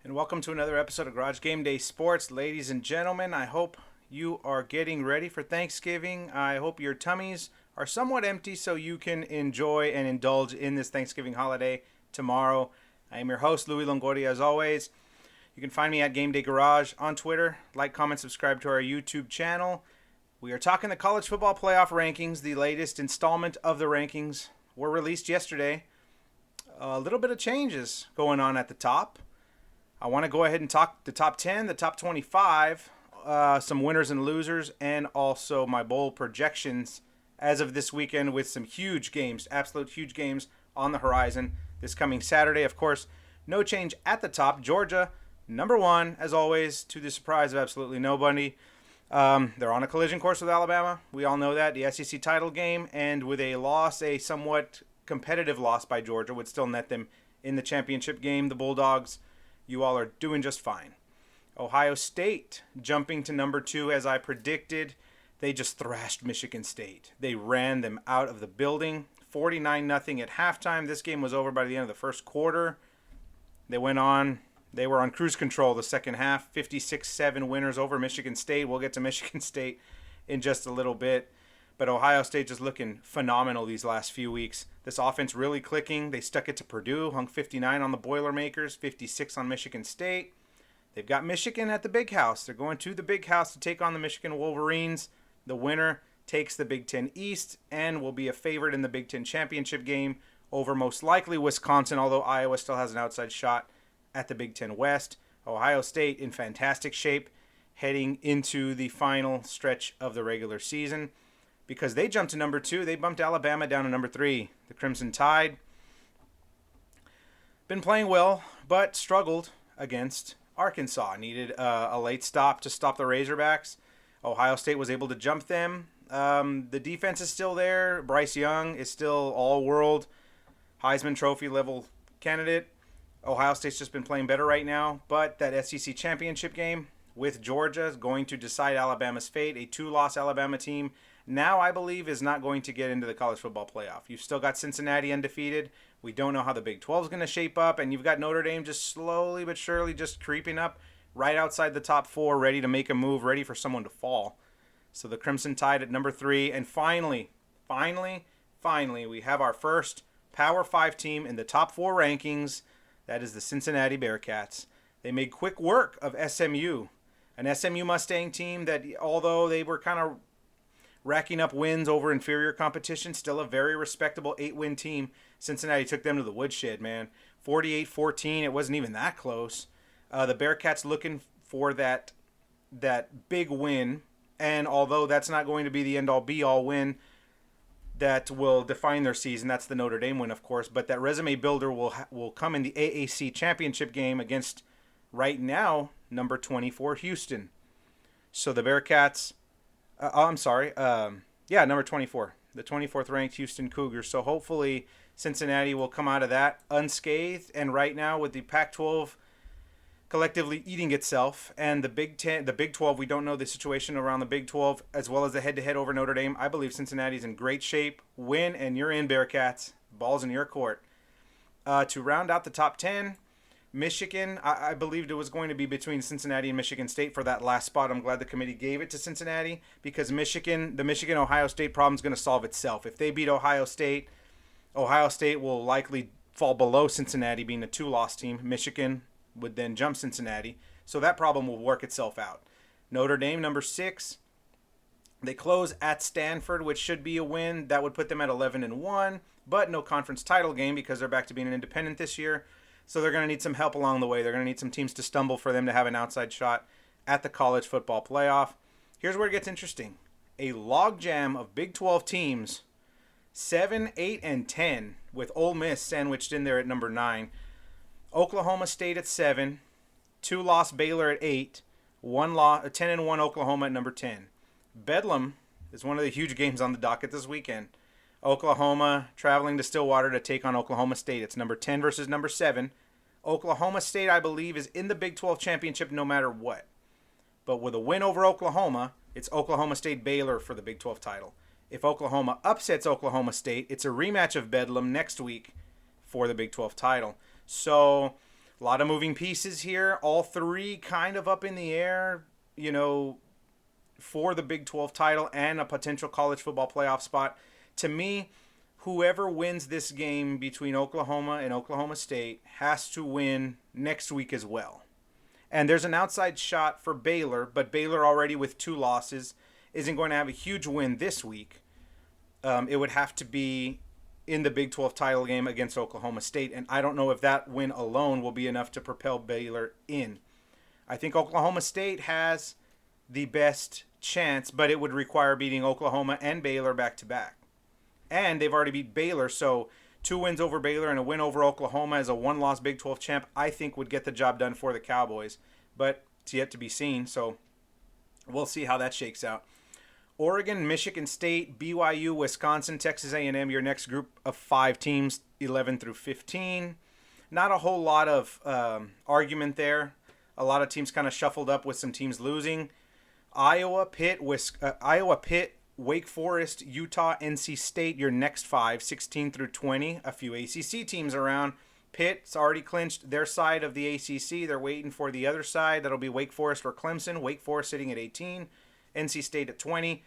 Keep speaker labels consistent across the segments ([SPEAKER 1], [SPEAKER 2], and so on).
[SPEAKER 1] And welcome to another episode of Gameday Sports. Ladies and gentlemen, I hope you are getting ready for Thanksgiving. I hope your tummies are somewhat empty so you can enjoy and indulge in this Thanksgiving holiday tomorrow. I am your host, Louis Longoria, as always. You can find me at Gameday Garage on Twitter. Like, comment, subscribe to our YouTube channel. We are talking the college football playoff rankings. The latest installment of the rankings were released yesterday. A little bit of changes going on at the top. I want to go ahead and talk the top 10, the top 25, some winners and losers, and also my bowl projections as of this weekend with some huge games, absolute huge games on the horizon this coming Saturday. Of course, no change at the top. Georgia, number one, as always, to the surprise of absolutely nobody. They're on a collision course with Alabama. We all know that. The SEC title game, and with a loss, a somewhat competitive loss by Georgia, would still net them in the championship game. The Bulldogs, you all are doing just fine. Ohio State jumping to number 2 as I predicted. They just thrashed Michigan State. They ran them out of the building. 49-0 at halftime. This game was over by the end of the first quarter. They were on cruise control the second half. 56-7 winners over Michigan State. We'll get to Michigan State in just a little bit. But Ohio State just looking phenomenal these last few weeks. This offense really clicking. They stuck it to Purdue, hung 59 on the Boilermakers, 56 on Michigan State. They've got Michigan at the Big House. They're going to the Big House to take on the Michigan Wolverines. The winner takes the Big Ten East and will be a favorite in the Big Ten championship game over most likely Wisconsin, although Iowa still has an outside shot at the Big Ten West. Ohio State in fantastic shape heading into the final stretch of the regular season. Because they jumped to number 2, they bumped Alabama down to number 3. The Crimson Tide been playing well, but struggled against Arkansas. Needed a late stop to stop the Razorbacks. Ohio State was able to jump them. The defense is still there. Bryce Young is still all-world Heisman Trophy level candidate. Ohio State's just been playing better right now, but that SEC championship game with Georgia is going to decide Alabama's fate. A 2-loss Alabama team now, I believe, is not going to get into the college football playoff. You've still got Cincinnati undefeated. We don't know how the Big 12 is going to shape up. And you've got Notre Dame just slowly but surely just creeping up right outside the top 4, ready to make a move, ready for someone to fall. So the Crimson Tide at number 3. And finally, we have our first Power 5 team in the top 4 rankings. That is the Cincinnati Bearcats. They made quick work of SMU, an SMU Mustang team that, although they were kind of racking up wins over inferior competition, still a very respectable 8-win team. Cincinnati took them to the woodshed, man. 48-14, it wasn't even that close. The Bearcats looking for that big win, and although that's not going to be the end-all be-all win that will define their season, that's the Notre Dame win, of course, but that resume builder will come in the AAC championship game against, right now, number 24 Houston. So the Bearcats... number 24. The 24th ranked Houston Cougars. So hopefully Cincinnati will come out of that unscathed. And right now with the Pac-12 collectively eating itself and the Big 12, we don't know the situation around the Big 12 as well as the head-to-head over Notre Dame. I believe Cincinnati's in great shape. Win and you're in, Bearcats. Ball's in your court. To round out the top 10, Michigan, I believed it was going to be between Cincinnati and Michigan State for that last spot. I'm glad the committee gave it to Cincinnati because the Michigan-Ohio State problem is going to solve itself. If they beat Ohio State will likely fall below Cincinnati being a 2-loss team. Michigan would then jump Cincinnati. So that problem will work itself out. Notre Dame, number 6. They close at Stanford, which should be a win. That would put them at 11-1, but no conference title game because they're back to being an independent this year. So they're going to need some help along the way. They're going to need some teams to stumble for them to have an outside shot at the college football playoff. Here's where it gets interesting. A logjam of Big 12 teams, 7, 8, and 10, with Ole Miss sandwiched in there at number 9. Oklahoma State at 7, 2-loss Baylor at 8, 10-1 Oklahoma at number 10. Bedlam is one of the huge games on the docket this weekend. Oklahoma traveling to Stillwater to take on Oklahoma State. It's number 10 versus number 7. Oklahoma State, I believe, is in the Big 12 championship no matter what. But with a win over Oklahoma, it's Oklahoma State-Baylor for the Big 12 title. If Oklahoma upsets Oklahoma State, it's a rematch of Bedlam next week for the Big 12 title. So A lot of moving pieces here. All three kind of up in the air, for the Big 12 title and a potential college football playoff spot. To me, whoever wins this game between Oklahoma and Oklahoma State has to win next week as well. And there's an outside shot for Baylor, but Baylor already with 2 losses isn't going to have a huge win this week. It would have to be in the Big 12 title game against Oklahoma State, and I don't know if that win alone will be enough to propel Baylor in. I think Oklahoma State has the best chance, but it would require beating Oklahoma and Baylor back-to-back. And they've already beat Baylor, so 2 wins over Baylor and a win over Oklahoma as a 1-loss Big 12 champ, I think would get the job done for the Cowboys. But it's yet to be seen, so we'll see how that shakes out. Oregon, Michigan State, BYU, Wisconsin, Texas A&M, your next group of 5 teams, 11 through 15. Not a whole lot of argument there. A lot of teams kind of shuffled up with some teams losing. Iowa, Pitt, Wake Forest, Utah, NC State, your next 5, 16 through 20. A few ACC teams around. Pitt's already clinched their side of the ACC. They're waiting for the other side. That'll be Wake Forest or Clemson. Wake Forest sitting at 18. NC State at 20.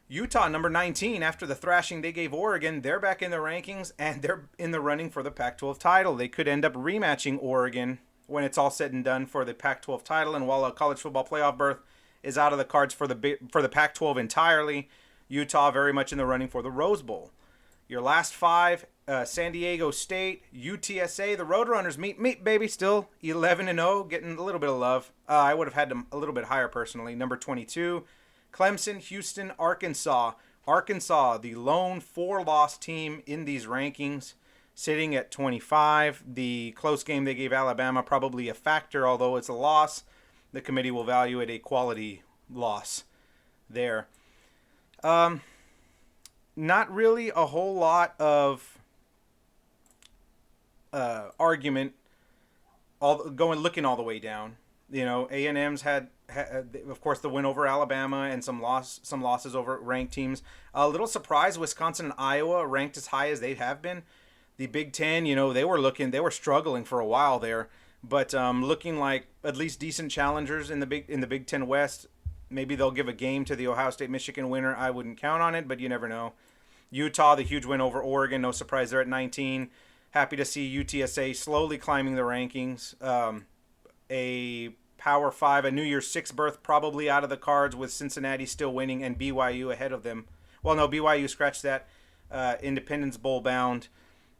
[SPEAKER 1] Utah, number 19, after the thrashing they gave Oregon, they're back in the rankings, and they're in the running for the Pac-12 title. They could end up rematching Oregon when it's all said and done for the Pac-12 title, and while a college football playoff berth is out of the cards for the Pac-12 entirely, Utah very much in the running for the Rose Bowl. Your last 5, San Diego State, UTSA, the Roadrunners, meet baby, still 11-0, getting a little bit of love. I would have had them a little bit higher personally. Number 22, Clemson, Houston, Arkansas. Arkansas, the lone 4-loss team in these rankings, sitting at 25. The close game they gave Alabama probably a factor, although it's a loss. The committee will value it a quality loss there. Not really a whole lot of argument. Looking all the way down. A&M's had, of course, the win over Alabama and some losses over ranked teams. A little surprised Wisconsin and Iowa ranked as high as they have been. The Big Ten, they were struggling for a while there, but looking like at least decent challengers in the Big Ten West. Maybe they'll give a game to the Ohio State-Michigan winner. I wouldn't count on it, but you never know. Utah, the huge win over Oregon. No surprise they're at 19. Happy to see UTSA slowly climbing the rankings. A Power 5, a New Year's 6 berth probably out of the cards with Cincinnati still winning and BYU ahead of them. Well, no, BYU scratched that. Independence Bowl bound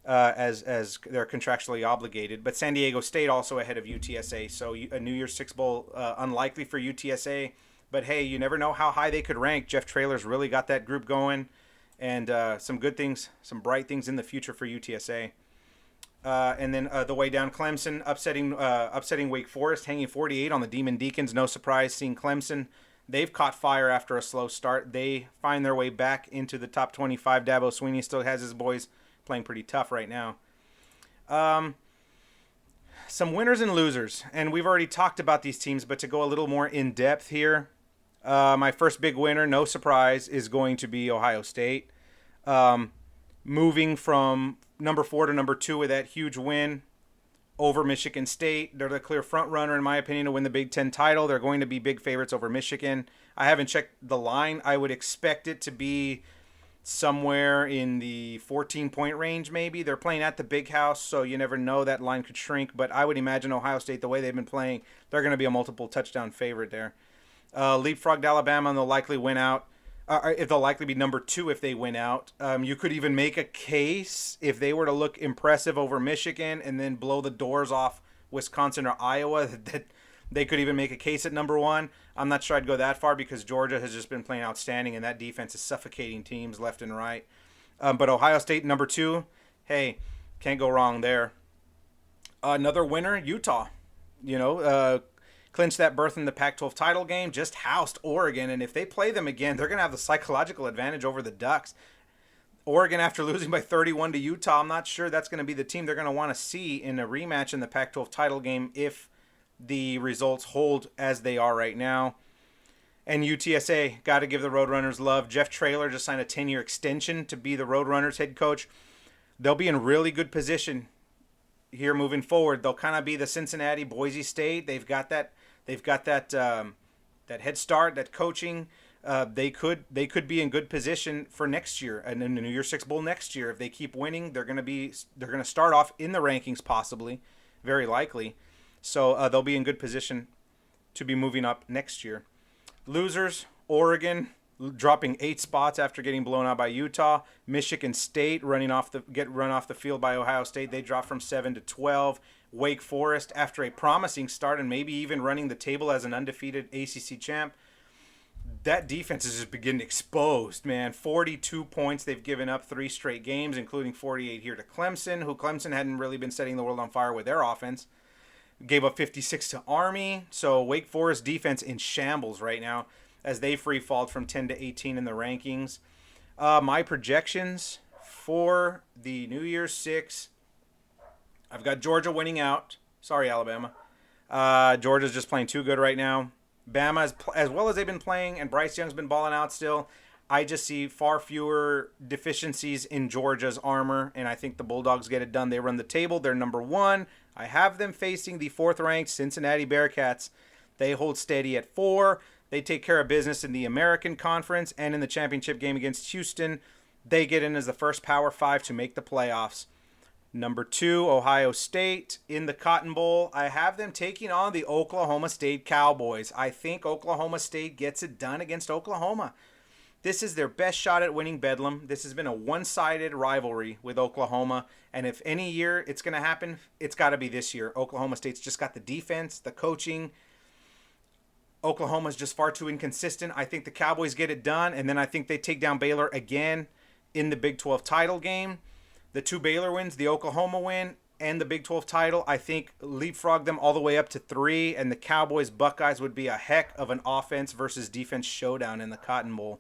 [SPEAKER 1] as they're contractually obligated. But San Diego State also ahead of UTSA. So a New Year's 6 Bowl unlikely for UTSA. But, hey, you never know how high they could rank. Jeff Traylor's really got that group going. And some good things, some bright things in the future for UTSA. And then the way down, Clemson upsetting Wake Forest, hanging 48 on the Demon Deacons. No surprise seeing Clemson. They've caught fire after a slow start. They find their way back into the top 25. Dabo Swinney still has his boys playing pretty tough right now. Some winners and losers. And we've already talked about these teams, but to go a little more in depth here, my first big winner, no surprise, is going to be Ohio State. Moving from number 4 to number 2 with that huge win over Michigan State. They're the clear front runner, in my opinion, to win the Big Ten title. They're going to be big favorites over Michigan. I haven't checked the line. I would expect it to be somewhere in the 14-point range maybe. They're playing at the Big House, so you never know. That line could shrink. But I would imagine Ohio State, the way they've been playing, they're going to be a multiple touchdown favorite there. Leapfrogged Alabama, and they'll likely win out. If they'll likely be number 2 if they win out. You could even make a case if they were to look impressive over Michigan and then blow the doors off Wisconsin or Iowa, that they could even make a case at number 1. I'm not sure I'd go that far because Georgia has just been playing outstanding and that defense is suffocating teams left and right. But Ohio State number 2, hey, can't go wrong there. Another winner, Utah. Clinched that berth in the Pac-12 title game, just housed Oregon, and if they play them again, they're going to have the psychological advantage over the Ducks. Oregon, after losing by 31 to Utah, I'm not sure that's going to be the team they're going to want to see in a rematch in the Pac-12 title game if the results hold as they are right now. And UTSA, got to give the Roadrunners love. Jeff Traylor just signed a 10-year extension to be the Roadrunners head coach. They'll be in really good position here moving forward. They'll kind of be the Cincinnati, Boise State. They've got that. They've got that head start, that coaching. They could be in good position for next year and in the New Year's Six Bowl next year. If they keep winning, they're gonna start off in the rankings, possibly, very likely. So they'll be in good position to be moving up next year. Losers: Oregon dropping 8 spots after getting blown out by Utah. Michigan State run off the field by Ohio State. They dropped from 7 to 12. Wake Forest, after a promising start and maybe even running the table as an undefeated ACC champ, that defense is just getting exposed, man. 42 points they've given up 3 straight games, including 48 here to Clemson, who Clemson hadn't really been setting the world on fire with their offense. Gave up 56 to Army. So Wake Forest defense in shambles right now as they free falled from 10 to 18 in the rankings. My projections for the New Year's Six: I've got Georgia winning out. Sorry, Alabama. Georgia's just playing too good right now. Bama, as well as they've been playing, and Bryce Young's been balling out still, I just see far fewer deficiencies in Georgia's armor, and I think the Bulldogs get it done. They run the table. They're number 1. I have them facing the 4th-ranked Cincinnati Bearcats. They hold steady at 4. They take care of business in the American Conference, and in the championship game against Houston, they get in as the first Power 5 to make the playoffs. Number 2, Ohio State in the Cotton Bowl. I have them taking on the Oklahoma State Cowboys. I think Oklahoma State gets it done against Oklahoma. This is their best shot at winning Bedlam. This has been a one-sided rivalry with Oklahoma, and if any year it's going to happen, it's got to be this year. Oklahoma State's just got the defense, the coaching. Oklahoma's just far too inconsistent. I think the Cowboys get it done, and then I think they take down Baylor again in the Big 12 title game. The 2 Baylor wins, the Oklahoma win, and the Big 12 title, I think leapfrog them all the way up to 3, and the Cowboys-Buckeyes would be a heck of an offense versus defense showdown in the Cotton Bowl.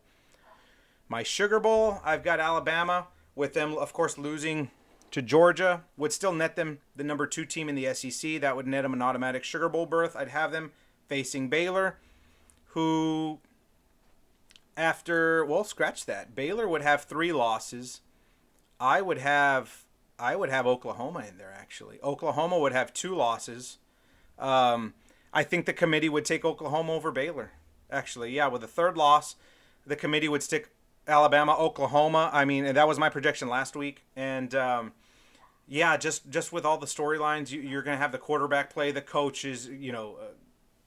[SPEAKER 1] My Sugar Bowl, I've got Alabama, with them, of course, losing to Georgia. Would still net them the number 2 team in the SEC. That would net them an automatic Sugar Bowl berth. I'd have them facing Baylor, who, scratch that. Baylor would have 3 losses. I would have Oklahoma in there, actually. Oklahoma would have 2 losses. I think the committee would take Oklahoma over Baylor, actually. Yeah, with a 3rd loss, the committee would stick Alabama, Oklahoma. I mean, that was my projection last week. And, just with all the storylines, you're going to have the quarterback play, the coaches,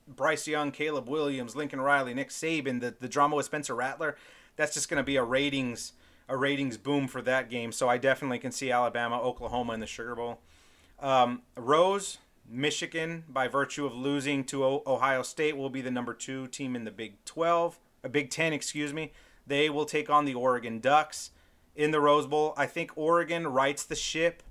[SPEAKER 1] Bryce Young, Caleb Williams, Lincoln Riley, Nick Saban, the drama with Spencer Rattler. That's just going to be a ratings boom for that game. So I definitely can see Alabama, Oklahoma in the Sugar Bowl. Rose, Michigan, by virtue of losing to Ohio State, will be the number 2 team in the Big 10, excuse me. They will take on the Oregon Ducks in the Rose Bowl. I think Oregon rights the ship.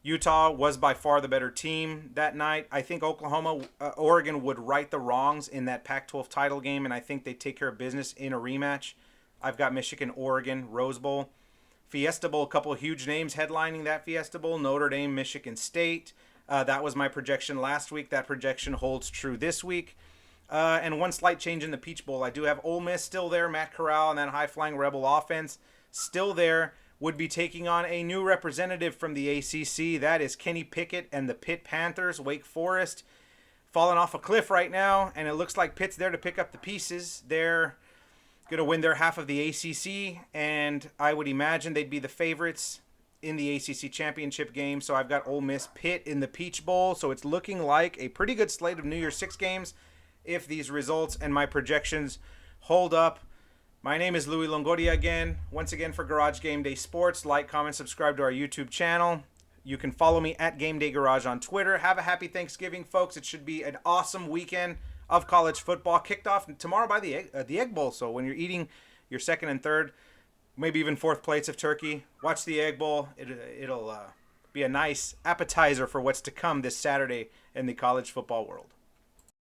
[SPEAKER 1] Utah was by far the better team that night. I think Oregon would right the wrongs in that Pac-12 title game, and I think they take care of business in a rematch. I've got Michigan, Oregon, Rose Bowl. Fiesta Bowl, a couple of huge names headlining that Fiesta Bowl. Notre Dame, Michigan State. That was my projection last week. That projection holds true this week. And one slight change in the Peach Bowl. I do have Ole Miss still there. Matt Corral and that high-flying Rebel offense still there. Would be taking on a new representative from the ACC. That is Kenny Pickett and the Pitt Panthers. Wake Forest falling off a cliff right now, and it looks like Pitt's there to pick up the pieces. They're going to win their half of the ACC, and I would imagine they'd be the favorites in the ACC championship game. So I've got Ole Miss, Pitt in the Peach Bowl. So it's looking like a pretty good slate of New Year's Six games if these results and my projections hold up. My name is Louis Longoria again. Once again for Garage Gameday Sports. Like, comment, subscribe to our YouTube channel. You can follow me at Gameday Garage on Twitter. Have a happy Thanksgiving, folks. It should be an awesome weekend of college football, kicked off tomorrow by the Egg Bowl. So when you're eating your 2nd and 3rd, maybe even 4th plates of turkey, watch the Egg Bowl. It'll be a nice appetizer for what's to come this Saturday in the college football world.